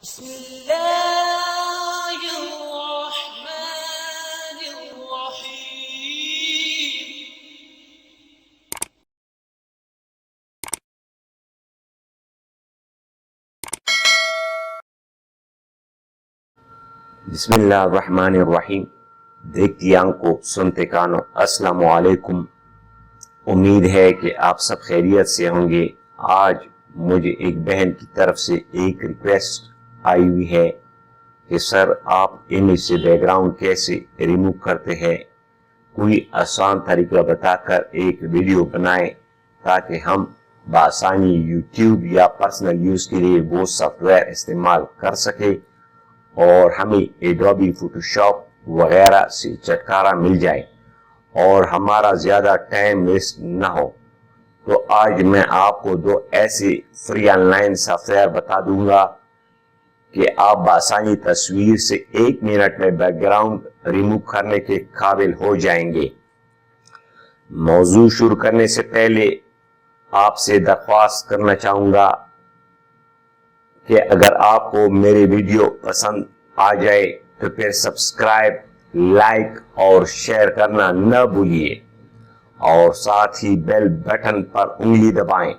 بسم الله الرحمن الرحيم. بسم اللہ الرحمن الرحیم. دیکھتی آنکھوں سنتے کانوں، السلام علیکم. امید ہے کہ آپ سب خیریت سے ہوں گے. آج مجھے ایک بہن کی طرف سے ایک ریکویسٹ آئی ہوئی ہے کہ سر آپ امیج سے بیک گراؤنڈ کیسے ریموو کرتے ہیں، کوئی آسان طریقہ بتا کر ایک ویڈیو بنائیں تاکہ ہم بآسانی یوٹیوب یا پرسنل یوز کے لیے وہ سافٹ ویئر استعمال کر سکیں اور ہمیں ایڈوبی فوٹوشاپ وغیرہ سے چھٹکارا مل جائے اور ہمارا زیادہ ٹائم ویسٹ نہ ہو. تو آج میں آپ کو دو ایسے free on line soft where بتا دوں گا کہ آپ بآسانی تصویر سے 1 منٹ میں بیک گراؤنڈ ریموو کرنے کے قابل ہو جائیں گے. موضوع شروع کرنے سے پہلے آپ سے درخواست کرنا چاہوں گا کہ اگر آپ کو میری ویڈیو پسند آ جائے تو پھر سبسکرائب، لائک اور شیئر کرنا نہ بھولیے اور ساتھ ہی بیل بٹن پر انگلی دبائیں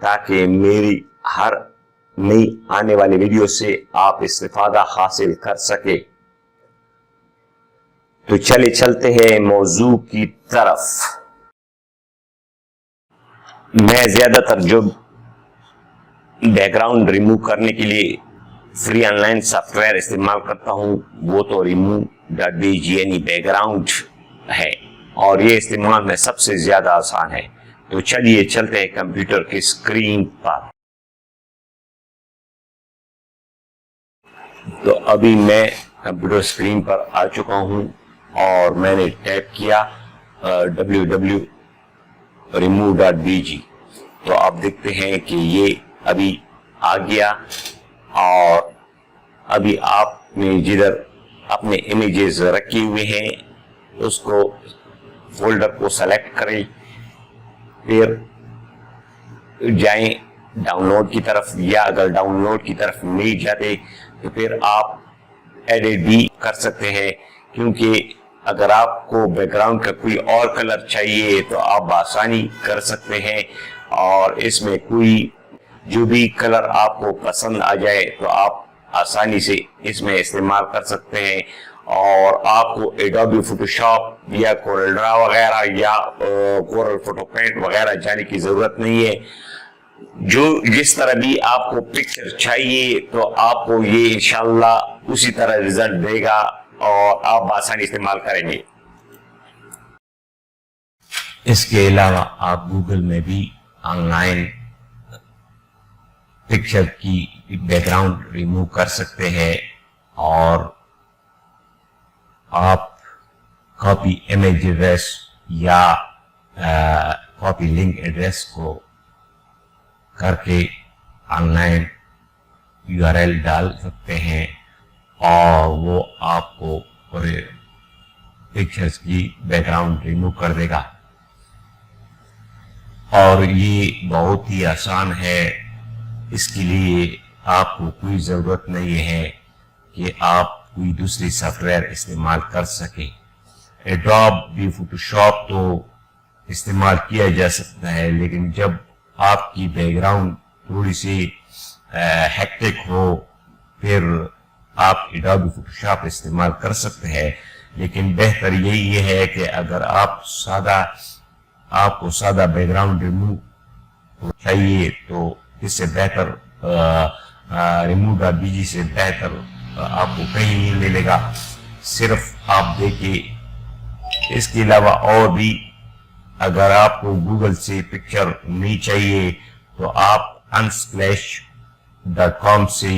تاکہ میری ہر نئی آنے والی ویڈیو سے آپ استفادہ حاصل کر سکیں. تو چلتے ہیں موضوع کی طرف. میں زیادہ تر جو بیک گراؤنڈ ریموو کرنے کے لیے free on line soft where استعمال کرتا ہوں وہ تو remove.bg یعنی بیک گراؤنڈ ہے اور یہ استعمال میں سب سے زیادہ آسان ہے. تو چلیے چلتے ہیں کمپیوٹر کی اسکرین پر. تو ابھی میں کمپیوٹر اسکرین پر آ چکا ہوں اور میں نے ٹائپ کیا www.remove.bg. تو آپ دیکھتے ہیں کہ یہ ابھی آ گیا اور ابھی آپ نے جدھر اپنے امیجز رکھے ہوئے ہیں اس کو فولڈر کو سلیکٹ کریں، پھر جائیں ڈاؤن لوڈ کی طرف، یا اگر ڈاؤن لوڈ کی طرف نہیں جاتے تو پھر آپ ایڈٹ بھی کر سکتے ہیں، کیونکہ اگر آپ کو بیک گراؤنڈ کا کوئی اور کلر چاہیے تو آپ بآسانی کر سکتے ہیں اور اس میں کوئی جو بھی کلر آپ کو پسند آ جائے تو آپ آسانی سے اس میں استعمال کر سکتے ہیں اور آپ کو ایڈوبی فوٹوشاپ یا کورل ڈرا وغیرہ یا کورل فوٹو پینٹ وغیرہ جانے کی ضرورت نہیں ہے. جس طرح بھی آپ کو پکچر چاہیے تو آپ کو یہ انشاءاللہ اسی طرح رزلٹ دے گا اور آپ بآسانی استعمال کریں گے. اس کے علاوہ آپ گوگل میں بھی آن لائن پکچر کی بیک گراؤنڈ ریموو کر سکتے ہیں اور آپ کاپی امیج ایڈریس یا کاپی لنک ایڈریس کو کر کے آن لائن URL ڈال سکتے ہیں اور وہ آپ کو پورے پکچرز کی بیک گراؤنڈ ریموو کر دے گا. اور یہ بہت ہی آسان ہے. اس کے لیے آپ کو کوئی ضرورت نہیں ہے کہ آپ کوئی دوسری سافٹ ویئر استعمال کر سکیں. ایڈوبی فوٹوشاپ تو استعمال کیا جا سکتا ہے، لیکن جب آپ کی بیک گراؤنڈ تھوڑی سی ہیکٹک ہو پھر آپ ایڈوبی فوٹوشاپ استعمال کر سکتے ہیں. لیکن بہتر یہی ہے کہ اگر آپ کو سادہ بیک گراؤنڈ ریموو چاہیے تو اس سے بہتر remove.bg سے بہتر آپ کو کہیں نہیں ملے گا. صرف آپ دیکھیں. اس کے علاوہ اور بھی اگر آپ کو گوگل سے پکچر نہیں چاہیے تو آپ unsplash.com سے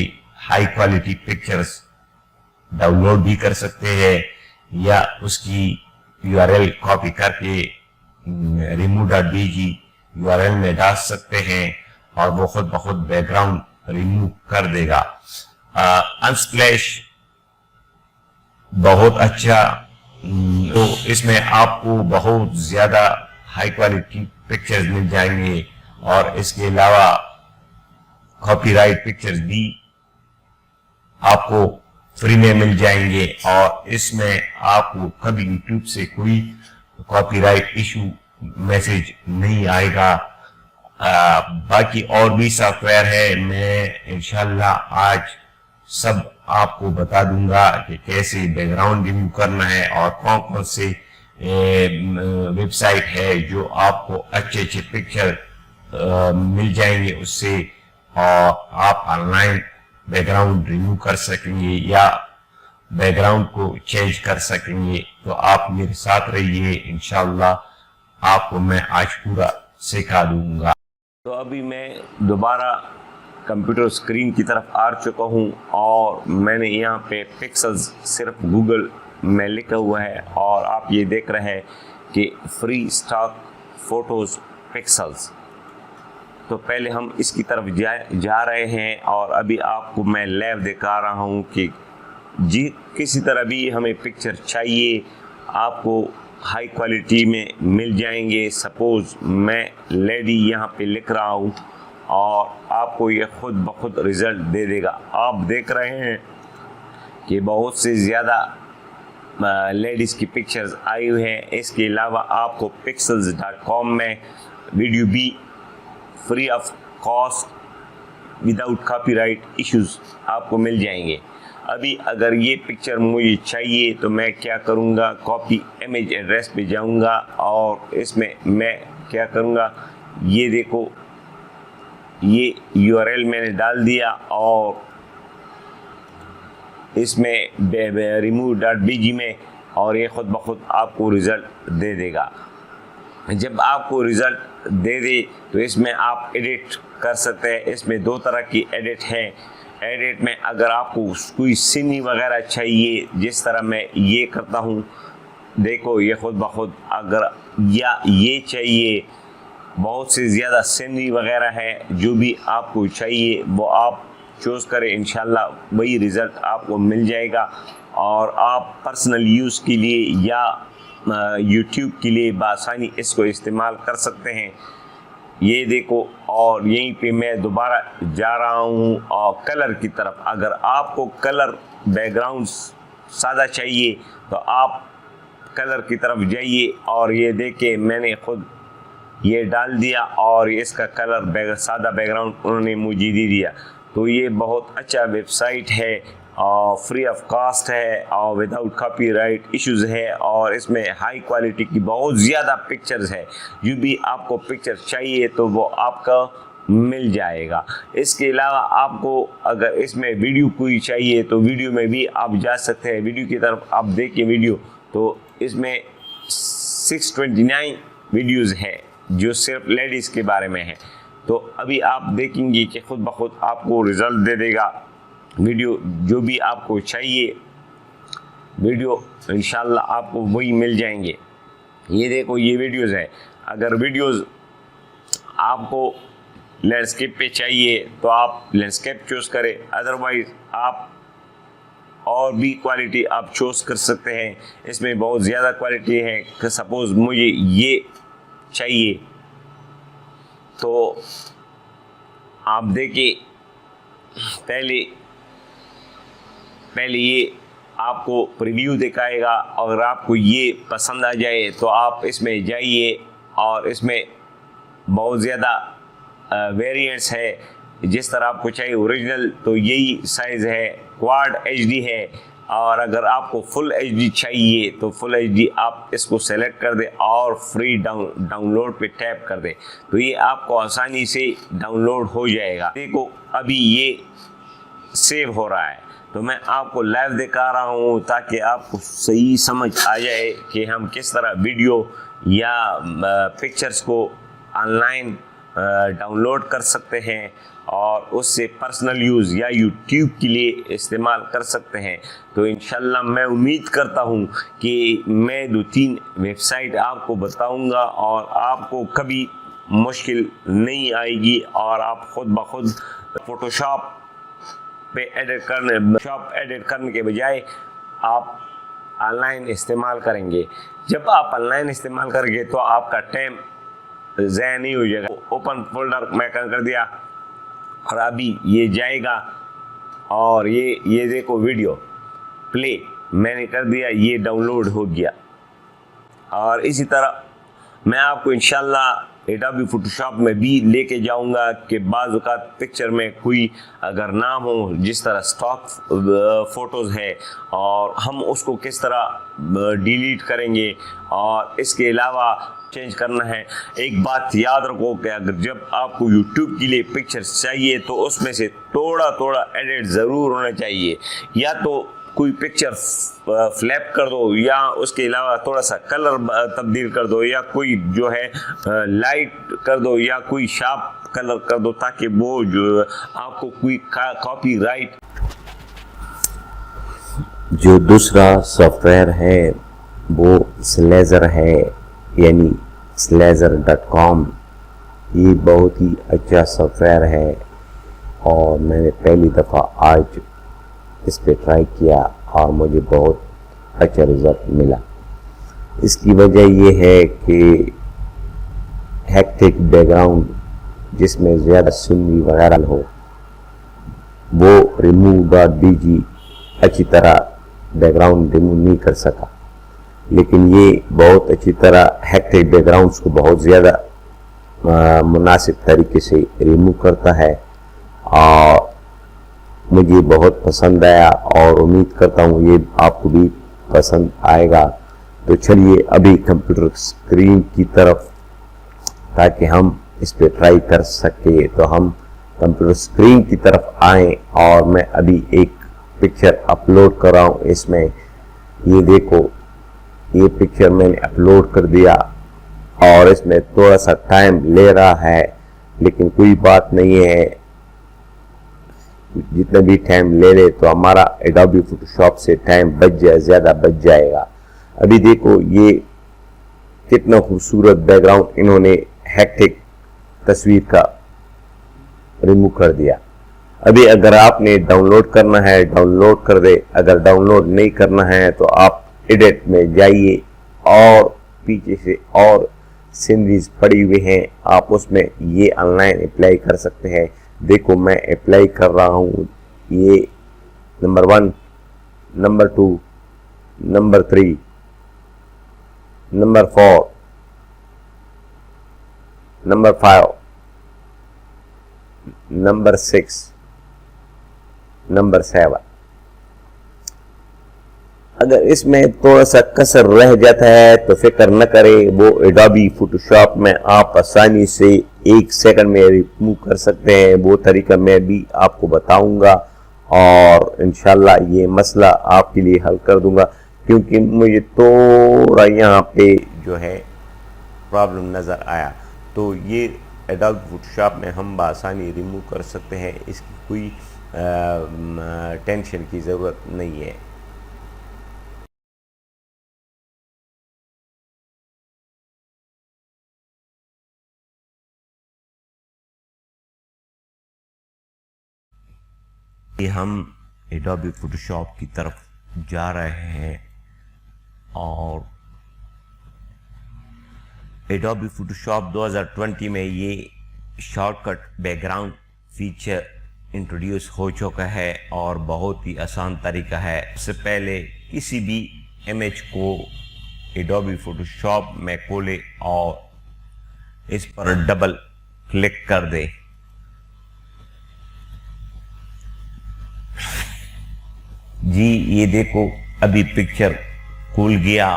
high quality pictures download بھی کر سکتے ہیں یا اس کی URL کاپی کر کے remove.bg URL میں ڈال سکتے ہیں اور وہ خود بخود بیک گراؤنڈ ریموو کر دے گا. unsplash بہت اچھا، تو اس میں آپ کو بہت زیادہ ہائی کوالٹی پکچرز مل جائیں گے اور اس کے علاوہ کاپی رائٹ پکچرز بھی آپ کو فری میں مل جائیں گے، اور اس میں آپ کو کبھی یوٹیوب سے کوئی کاپی رائٹ ایشو میسج نہیں آئے گا۔ باقی اور بھی سافٹ ویئر ہے، میں انشاءاللہ آج سب آپ کو بتا دوں گا کہ کیسے بیک گراؤنڈ ریموو کرنا ہے، اور کون کون سے ویب سائٹ ہے جو آپ کو اچھے اچھے پکچر مل جائیں گے اس سے، اور آپ on line back ground remove کر سکیں گے یا بیک گراؤنڈ کو چینج کر سکیں گے۔ تو آپ میرے ساتھ رہیے، انشاءاللہ آپ کو میں آج پورا سکھا دوں گا۔ تو ابھی میں دوبارہ کمپیوٹر اسکرین کی طرف آ چکا ہوں، اور میں نے یہاں پہ پکسلز صرف گوگل میں لکھا ہوا ہے، اور آپ یہ دیکھ رہے ہیں کہ فری اسٹاک فوٹوز پکسلز۔ تو پہلے ہم اس کی طرف جا رہے ہیں، اور ابھی آپ کو میں لائیو دکھا رہا ہوں کہ جی کسی طرح بھی ہمیں پکچر چاہیے آپ کو ہائی کوالٹی میں مل جائیں گے۔ سپوز میں لیڈی یہاں پہ لکھ رہا ہوں، اور آپ کو یہ خود بخود رزلٹ دے دے گا۔ آپ دیکھ رہے ہیں کہ بہت سے زیادہ لیڈیز کی پکچرز آئی ہوئی ہیں۔ اس کے علاوہ آپ کو pixels.com میں ویڈیو بھی free of cost without copy right issues آپ کو مل جائیں گے۔ ابھی اگر یہ پکچر مجھے چاہیے تو میں کیا کروں گا، کاپی امیج ایڈریس پہ جاؤں گا، اور اس میں کیا کروں گا، یہ دیکھو یہ URL میں نے ڈال دیا، اور اس میں remove.bg میں، اور یہ خود بخود آپ کو رزلٹ دے دے گا۔ جب آپ کو رزلٹ دے دے تو اس میں آپ ایڈٹ کر سکتے ہیں۔ اس میں دو طرح کی ایڈٹ ہے۔ ایڈٹ میں اگر آپ کو کوئی سینری وغیرہ چاہیے، جس طرح میں یہ کرتا ہوں، دیکھو یہ خود بخود، اگر یا یہ چاہیے، بہت سے زیادہ سینری وغیرہ ہے، جو بھی آپ کو چاہیے وہ آپ چوز کریں، انشاءاللہ وہی رزلٹ آپ کو مل جائے گا، اور آپ پرسنل یوز کے لیے یا یوٹیوب کے لیے بآسانی اس کو استعمال کر سکتے ہیں۔ یہ دیکھو، اور یہیں پہ میں دوبارہ جا رہا ہوں، اور کلر کی طرف، اگر آپ کو کلر بیک گراؤنڈ سادہ چاہیے تو آپ کلر کی طرف جائیے، اور یہ دیکھیں میں نے خود یہ ڈال دیا، اور اس کا کلر سادہ بیک گراؤنڈ انہوں نے مجھے دے دیا۔ تو یہ بہت اچھا ویب سائٹ ہے، اور فری آف کاسٹ ہے، اور وداؤٹ کاپی رائٹ ایشوز ہے، اور اس میں ہائی کوالٹی کی بہت زیادہ پکچرز ہے۔ جو بھی آپ کو پکچر چاہیے تو وہ آپ کا مل جائے گا۔ اس کے علاوہ آپ کو اگر اس میں ویڈیو کوئی چاہیے تو ویڈیو میں بھی آپ جا سکتے ہیں۔ ویڈیو کی طرف آپ دیکھیں ویڈیو، تو اس میں 629 ویڈیوز ہے جو صرف لیڈیز کے بارے میں ہے۔ تو ابھی آپ دیکھیں گے کہ خود بخود آپ کو رزلٹ دے دے گا ویڈیو، جو بھی آپ کو چاہیے ویڈیو انشاءاللہ آپ کو وہی مل جائیں گے۔ یہ دیکھو یہ ویڈیوز ہے۔ اگر ویڈیوز آپ کو لینڈسکیپ پہ چاہیے تو آپ لینڈسکیپ چوز کریں، ادروائز آپ اور بھی کوالٹی آپ چوز کر سکتے ہیں۔ اس میں بہت زیادہ کوالٹی ہے کہ سپوز مجھے یہ چاہیے تو آپ دیکھیں، پہلے یہ آپ کو پریویو دکھائے گا، اگر آپ کو یہ پسند آ جائے تو آپ اس میں جائیے، اور اس میں بہت زیادہ ویریئنٹس ہے، جس طرح آپ کو چاہیے۔ اوریجنل تو یہی سائز ہے، کواد HD ہے، اور اگر آپ کو فل HD چاہیے تو فل HD آپ اس کو سلیکٹ کر دیں، اور فری ڈاؤن لوڈ پہ ٹیپ کر دیں، تو یہ آپ کو آسانی سے ڈاؤن لوڈ ہو جائے گا۔ دیکھو ابھی یہ سیو ہو رہا ہے، تو میں آپ کو لائیو دکھا رہا ہوں تاکہ آپ کو صحیح سمجھ آ جائے کہ ہم کس طرح ویڈیو یا پکچرز کو آن لائن ڈاؤن لوڈ کر سکتے ہیں، اور اس سے پرسنل یوز یا یوٹیوب کے لیے استعمال کر سکتے ہیں۔ تو انشاءاللہ میں امید کرتا ہوں کہ میں 2-3 ویب سائٹ آپ کو بتاؤں گا، اور آپ کو کبھی مشکل نہیں آئے گی، اور آپ خود بخود فوٹوشاپ پہ ایڈٹ کرنے کے بجائے آپ آن لائن استعمال کریں گے۔ جب آپ آن لائن استعمال کریں گے تو آپ کا ٹائم ضائع نہیں ہو جائے گا۔ اوپن فولڈر میں کر دیا، اور ابھی یہ جائے گا اور یہ دیکھو ویڈیو پلے میں نے کر دیا، یہ ڈاؤن لوڈ ہو گیا. اور اسی طرح میں آپ کو انشاءاللہ ایڈوبی فوٹوشاپ میں بھی لے کے جاؤں گا کہ بعض اوقات پکچر میں کوئی اگر نام ہو، جس طرح سٹاک فوٹوز ہے، اور ہم اس کو کس طرح ڈیلیٹ کریں گے اور اس کے علاوہ چینج کرنا ہے. ایک بات یاد رکھو کہ اگر جب آپ کو یوٹیوب کے لیے پکچرز چاہیے تو اس میں سے تھوڑا ایڈٹ ضرور ہونا چاہیے. یا تو کوئی پکچر فلیپ کر دو، یا اس کے علاوہ تھوڑا سا کلر تبدیل کر دو، یا کوئی جو ہے لائٹ کر دو، یا کوئی شارپ کلر کر دو، تاکہ وہ جو آپ کو کوئی کاپی رائٹ. جو دوسرا سافٹ ویئر ہے وہ سلیزر ہے، یعنی slasher.com. یہ بہت ہی اچھا سافٹ ویئر ہے اور میں نے پہلی دفعہ آج اس پہ ٹرائی کیا اور مجھے بہت اچھا رزلٹ ملا. اس کی وجہ یہ ہے کہ ہیکٹک بیک گراؤنڈ جس میں زیادہ سنی وغیرہ ہو وہ remove.bg اچھی طرح بیک گراؤنڈ ریموو نہیں کر سکا، لیکن یہ بہت اچھی طرح ہیکٹک بیک گراؤنڈس کو بہت زیادہ مناسب طریقے سے ریموو کرتا ہے، اور مجھے بہت پسند آیا اور امید کرتا ہوں یہ آپ کو بھی پسند آئے گا. تو چلیے ابھی کمپیوٹر اسکرین کی طرف، تاکہ ہم اس پہ ٹرائی کر سکے، تو ہم کمپیوٹر اسکرین کی طرف آئیں اور میں ابھی ایک پکچر اپلوڈ کر رہا ہوں. اس میں یہ دیکھو، یہ پکچر میں نے اپلوڈ کر دیا اور اس میں تھوڑا سا ٹائم لے رہا ہے، لیکن کوئی بات نہیں ہے، جتنا بھی ٹائم لے لے تو ہمارا ایڈوبی فوٹوشاپ سے ٹائم بچ جائے، زیادہ بچ جائے گا. ابھی دیکھو یہ کتنا خوبصورت بیک گراؤنڈ انہوں نے ہیکٹک تصویر کا ریموو کر دیا. ابھی اگر آپ نے ڈاؤن لوڈ کرنا ہے ڈاؤن لوڈ کر دے، اگر ڈاؤن لوڈ نہیں کرنا ہے تو آپ ایڈٹ میں جائیے اور پیچھے سے اور سینریز پڑی ہوئی ہیں، آپ اس میں یہ آن لائن اپلائی کر سکتے ہیں. دیکھو میں اپلائی کر رہا ہوں، یہ number 1، number 2، number 3، number 4، number 5، number 6، number 7. اگر اس میں تھوڑا سا کسر رہ جاتا ہے تو فکر نہ کرے، وہ ایڈوبی فوٹوشاپ میں آپ آسانی سے 1 سیکنڈ میں ریموو کر سکتے ہیں. وہ طریقہ میں بھی آپ کو بتاؤں گا اور انشاءاللہ یہ مسئلہ آپ کے لیے حل کر دوں گا، کیونکہ مجھے تھوڑا یہاں پہ جو ہے پرابلم نظر آیا. تو یہ ایڈوبی فوٹوشاپ میں ہم بآسانی ریموو کر سکتے ہیں، اس کی کوئی ٹینشن کی ضرورت نہیں ہے. یہ ہم ایڈوبی فوٹوشاپ کی طرف جا رہے ہیں اور ایڈوبی فوٹوشاپ 2020 میں یہ shortcut background feature introduce ہو چکا ہے اور بہت ہی آسان طریقہ ہے. اس سے پہلے کسی بھی امیج کو ایڈوبی فوٹوشاپ میں کھولے اور اس پر ڈبل کلک کر دے. جی یہ دیکھو ابھی پکچر کھل گیا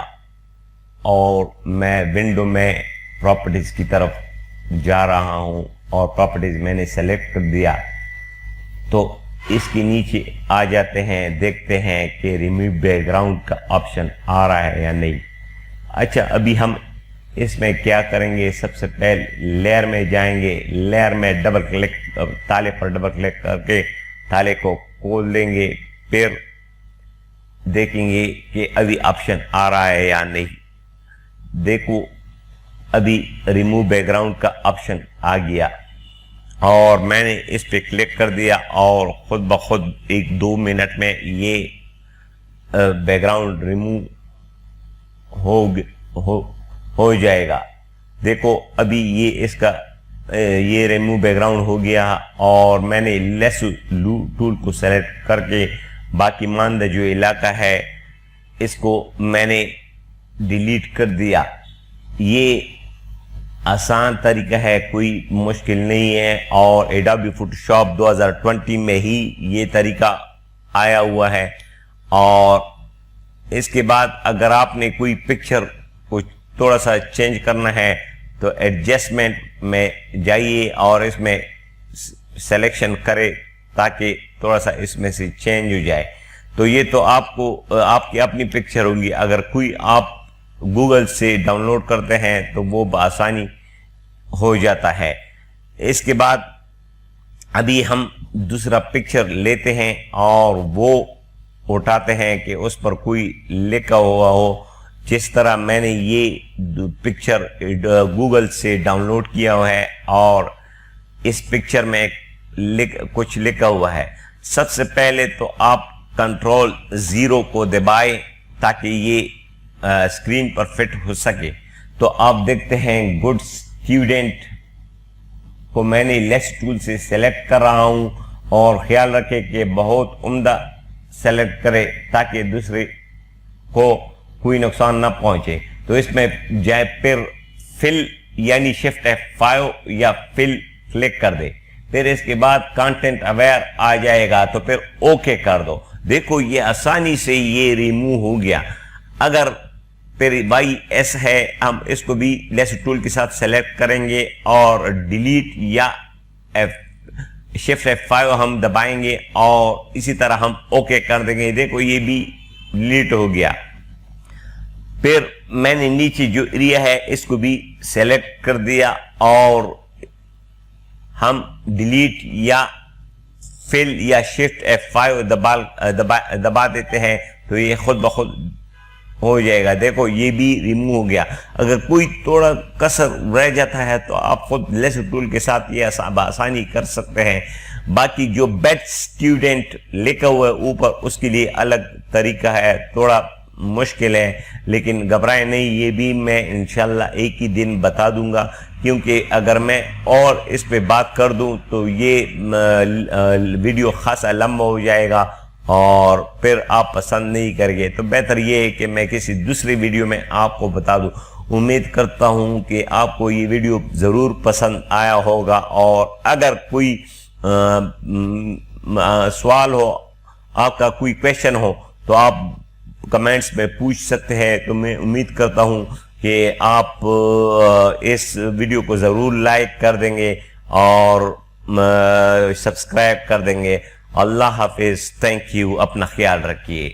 اور میں ونڈو میں پراپرٹیز کی طرف جا رہا ہوں اور پراپرٹیز میں نے سلیکٹ کر دیا. تو اس کے نیچے آ جاتے ہیں، دیکھتے ہیں کہ ریموو بیک گراؤنڈ کا آپشن آ رہا ہے یا نہیں. اچھا ابھی ہم اس میں کیا کریں گے، سب سے پہلے لیئر میں جائیں گے، لیئر میں ڈبل کلک، تالے پر ڈبل کلک کر کے تالے کو کھول دیں گے، پھر دیکھیں گے کہ ابھی آپشن آ رہا ہے یا نہیں. دیکھو ابھی ریموو بیک گراؤنڈ کا آپشن آ گیا اور میں نے اس پہ کلک کر دیا اور خود بخود 1-2 منٹ میں یہ بیک گراؤنڈ ریموو ہو جائے گا. دیکھو ابھی یہ اس کا یہ ریموو بیک گراؤنڈ ہو گیا اور میں نے لیس ٹول کو سلیکٹ کر کے باقی ماندہ جو علاقہ ہے اس کو میں نے ڈیلیٹ کر دیا. یہ آسان طریقہ ہے, کوئی مشکل نہیں ہے, اور ایڈوبی فوٹوشاپ 2020 میں ہی یہ طریقہ آیا ہوا ہے. اور اس کے بعد اگر آپ نے کوئی پکچر کو تھوڑا سا چینج کرنا ہے تو ایڈجسٹمنٹ میں جائیے اور اس میں سلیکشن کرے تاکہ تھوڑا سا اس میں سے چینج ہو جائے. تو یہ تو آپ کو آپ کی اپنی پکچر ہوگی. اگر کوئی آپ گوگل سے ڈاؤن لوڈ کرتے ہیں تو وہ بآسانی ہو جاتا ہے. اس کے بعد ابھی ہم دوسرا پکچر لیتے ہیں اور وہ اٹھاتے ہیں کہ اس پر کوئی لکھا ہوا ہو. جس طرح میں نے یہ پکچر گوگل سے ڈاؤن لوڈ کیا ہوا ہے اور اس پکچر میں کچھ لکھا ہوا ہے. سب سے پہلے تو آپ کنٹرول 0 کو دبائیں تاکہ یہ اسکرین پر فٹ ہو سکے. تو آپ دیکھتے ہیں گڈ اسٹوڈنٹ کو میں نے لیس ٹول سے سلیکٹ کر رہا ہوں, اور خیال رکھے کہ بہت عمدہ سلیکٹ کرے تاکہ دوسرے کو کوئی نقصان نہ پہنچے. تو اس میں جائے پھر فل یعنی شفٹ F5 یا فل کلک کر دے. پھر اس کے بعد کانٹینٹ اویئر آ جائے گا تو پھر اوکے کر دو. دیکھو یہ آسانی سے یہ ریموو ہو گیا. اگر پھر بائی ایس ہے ہم اس کو بھی لیس ٹول کے ساتھ سلیکٹ کریں گے اور ڈیلیٹ یا شفٹ F5 ہم دبائیں گے اور اسی طرح ہم اوکے کر دیں گے. دیکھو یہ بھی ڈیلیٹ ہو گیا. پھر میں نے نیچے جو ایریا ہے اس کو بھی سلیکٹ کر دیا اور ہم ڈیلیٹ یا فل یا شفٹ F5 دبا دیتے ہیں تو یہ خود بخود ہو جائے گا. دیکھو یہ بھی ریموو ہو گیا. اگر کوئی تھوڑا کسر رہ جاتا ہے تو آپ خود لیس ٹول کے ساتھ یہ آسانی کر سکتے ہیں. باقی جو بیڈ اسٹوڈنٹ لکھا ہوا ہے اوپر اس کے لیے الگ طریقہ ہے, تھوڑا مشکل ہے, لیکن گھبرائیں نہیں, یہ بھی میں انشاءاللہ ایک ہی دن بتا دوں گا. کیونکہ اگر میں اور اس پہ بات کر دوں تو یہ ویڈیو خاصا لمبا ہو جائے گا اور پھر آپ پسند نہیں کریں گے. تو بہتر یہ ہے کہ میں کسی دوسری ویڈیو میں آپ کو بتا دوں. امید کرتا ہوں کہ آپ کو یہ ویڈیو ضرور پسند آیا ہوگا, اور اگر کوئی سوال ہو, آپ کا کوئی کویشچن ہو تو آپ کمنٹس میں پوچھ سکتے ہیں. تو میں امید کرتا ہوں کہ آپ اس ویڈیو کو ضرور لائک کر دیں گے اور سبسکرائب کر دیں گے. اللہ حافظ. Thank you. اپنا خیال رکھیے.